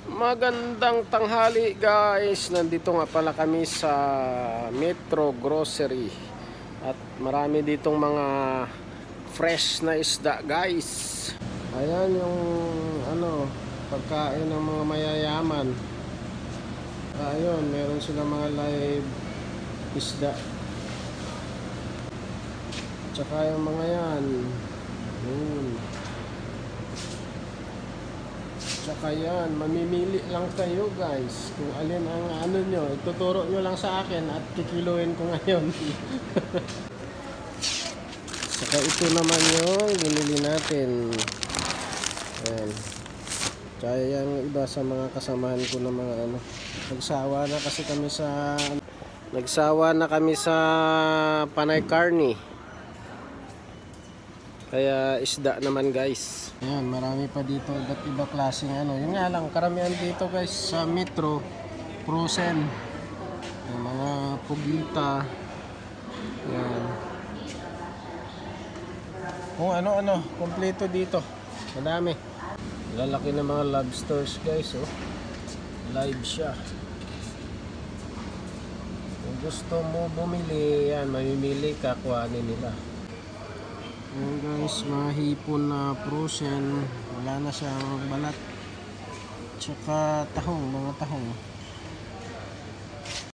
Magandang tanghali guys. Nandito nga pala kami sa Metro Grocery. At marami ditong mga fresh na isda guys. Ayan yung pagkain ng mga mayayaman. Ayun, meron silang mga live isda. Tsaka yung mga yan. Tsaka yan, mamimili lang kayo guys kung alin ang nyo. Ituturo nyo lang sa akin at kikiluin ko ngayon. Saka ito naman yung binili natin. Ayan. Kaya yung iba sa mga kasamahan ko na mga nagsawa na kami sa Panay Carne. Kaya isda naman guys. Ayan, marami pa dito iba't iba klaseng Yun nga lang, karamihan dito guys sa Metro, frozen. Yung mga pugita. Ayan. Kung ano, kompleto dito. Madami. Lalaki ng mga lobsters guys, oh. Live siya. Kung gusto mo bumili, yan, mamimili ka, kuhanin nila. Ayan guys, mga hipon na frozen, wala na siyang balat, tsaka tahong, mga tahong.